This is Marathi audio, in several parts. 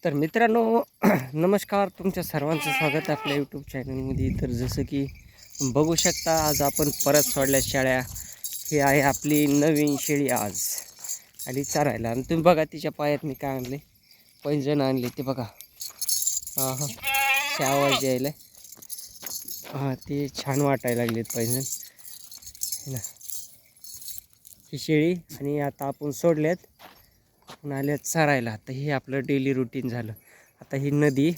तर मित्रांनो नमस्कार, तुमच्या सर्वांचं स्वागत आहे आपल्या यूट्यूब चॅनलमध्ये. तर जसं की बघू शकता, आज आपण परत सोडल्या शेळ्या. ही आहे आपली नवीन शेळी आज आली चारायला. आणि तुम्ही बघा तिच्या पायात मी काय आणले, पैंजण आणले ते बघा. हां हां, ते आवाज यायला. हां, ते छान वाटायला लागलेत पैंजण ना. ही शेळी आणि आता आपण सोडल्यात, आल्यात चारायला. आता हे आपलं डेली रुटीन झालं. आता ही नदी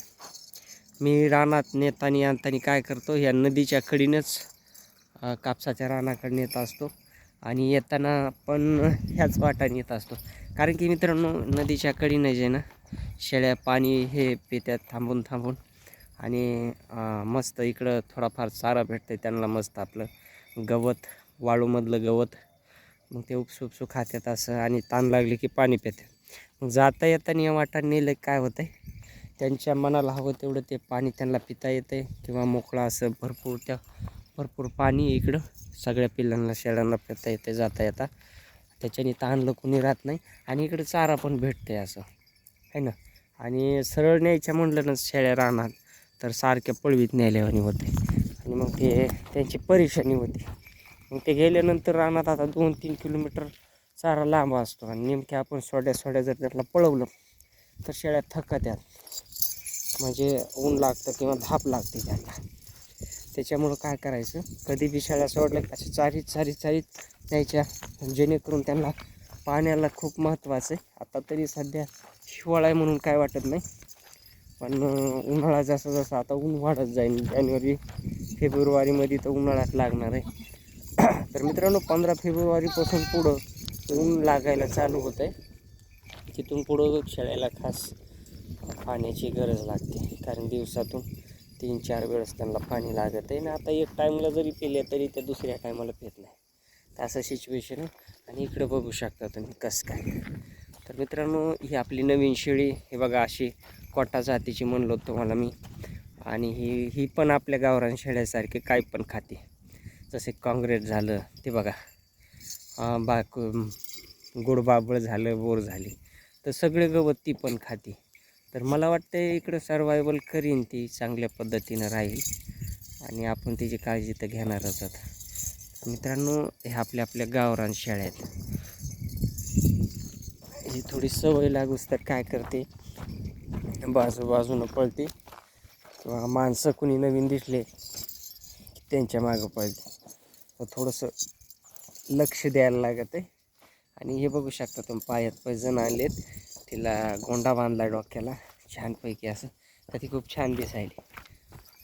मी रानात नेतानी आणतानी काय करतो, या नदीच्या कडीनंच कापसाच्या रानाकडे नेत असतो आणि येताना पण ह्याच वाटाने येत असतो. कारण की मित्रांनो, नदीच्या कडीनं जे ना शेळ्या पाणी हे पित्यात थांबून थांबून. आणि मस्त इकडं थोडाफार चारा भेटते त्यांना, मस्त आपलं गवत, वाळूमधलं गवत. मग ते उपसू उपसू खात्यात असं, आणि ताण लागले की पाणी पितात. मग जाता येताना या वाटा नेलं काय होतं आहे, त्यांच्या मनाला हवं तेवढं ते पाणी त्यांना पिता येतं आहे, किंवा मोकळा असं भरपूर पाणी इकडं सगळ्या पिल्लांना शेळ्यांना पिता येते जाता येता. त्याच्याने ताणलं कोणी राहत नाही, आणि इकडं चारा पण भेटते असं आहे ना. आणि सरळ न्यायच्या म्हटलं ना शेळ्या राहणार, तर सारख्या पळवीत न्यायल्यावानी होते, आणि मग ते त्यांची परेशानी होती. मग ते गेल्यानंतर रानात आता 2-3 किलोमीटर चारा लांब असतो, आणि नेमक्या आपण सोड्या जर त्याला पळवलं तर शेळ्या थकत्यात, म्हणजे ऊन लागतं किंवा धाप लागते त्यांना. त्याच्यामुळं काय करायचं, कधी बी शेळ्या सोडल्या असे चारीत न्यायच्या, जेणेकरून त्यांना पाण्याला खूप महत्त्वाचं आहे. आता तरी सध्या हिवाळा आहे म्हणून काय वाटत नाही, पण उन्हाळा जसा आता ऊन वाढत जाईल, जानेवारी फेब्रुवारीमध्ये तर उन्हाळ्यात लागणार आहे. तर मित्रांनो, 15 फेब्रुवारीपासून पुढं ऊन लागायला चालू होतं आहे. तिथून पुढं शेळ्याला खास पाण्याची गरज लागते, कारण दिवसातून 3-4 वेळेस त्यांना पाणी लागत आहे. ना आता एक टाईमला जरी पिले तरी त्या दुसऱ्या टायमाला पित नाही, तर असं सिच्युएशन आहे. आणि इकडं बघू शकता तुम्ही कसं काय. तर मित्रांनो, ही आपली नवीन शेळी, हे बघा अशी कोटा जातीची म्हणलो तुम्हाला मी. आणि ही पण आपल्या गावरान शेळ्यासारखे काही पण खाते, जसे काँग्रेस झालं ते बघा, गुडबाबळ झालं, बोर झाली, तर सगळे गवत ती पण खाते. तर मला वाटतं इकडं सर्वायवल करीन ती, चांगल्या पद्धतीनं राहील, आणि आपण तिची काळजी तर घेणारच आहोत. मित्रांनो, हे आपल्या गावरान शेळ्या आहेत. ही थोडी सवय लागूस तर काय करते, बाजूनं पळते, किंवा माणसं कुणी नवीन दिसले की त्यांच्या मागं पळते. तर थोडंसं लक्ष द्यायला लागत आहे. आणि हे बघू शकता तुम्ही, पायात पैजण आणलेत, तिला गोंडा बांधला डोक्याला छानपैकी असं, तर ती खूप छान दिसायली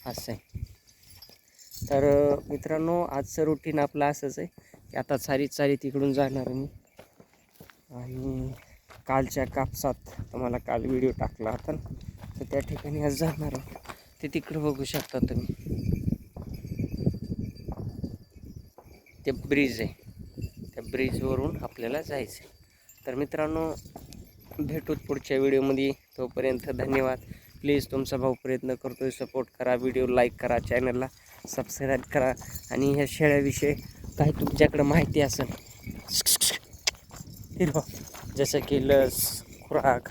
असं आहे. तर मित्रांनो, आजचं रुटीन आपलं असंच आहे की आता चारी तिकडून जाणार मी. आणि कालच्या कापसात तुम्हाला काल व्हिडिओ टाकला होता, तर त्या ठिकाणी आज जाणार आहे. ते तिकडं बघू शकता तुम्ही, ते ब्रिज आहे, त्या ब्रिजवरून आपल्याला जायचं आहे. तर मित्रांनो, भेटूत पुढच्या व्हिडिओमध्ये. तोपर्यंत धन्यवाद. प्लीज, तुमचा भाऊ प्रयत्न करतो आहे, सपोर्ट करा, व्हिडिओ लाईक करा, चॅनलला सबस्क्राईब करा. आणि ह्या शेळ्याविषयी काही तुमच्याकडं माहिती असेल, जसं की लस, खुराक,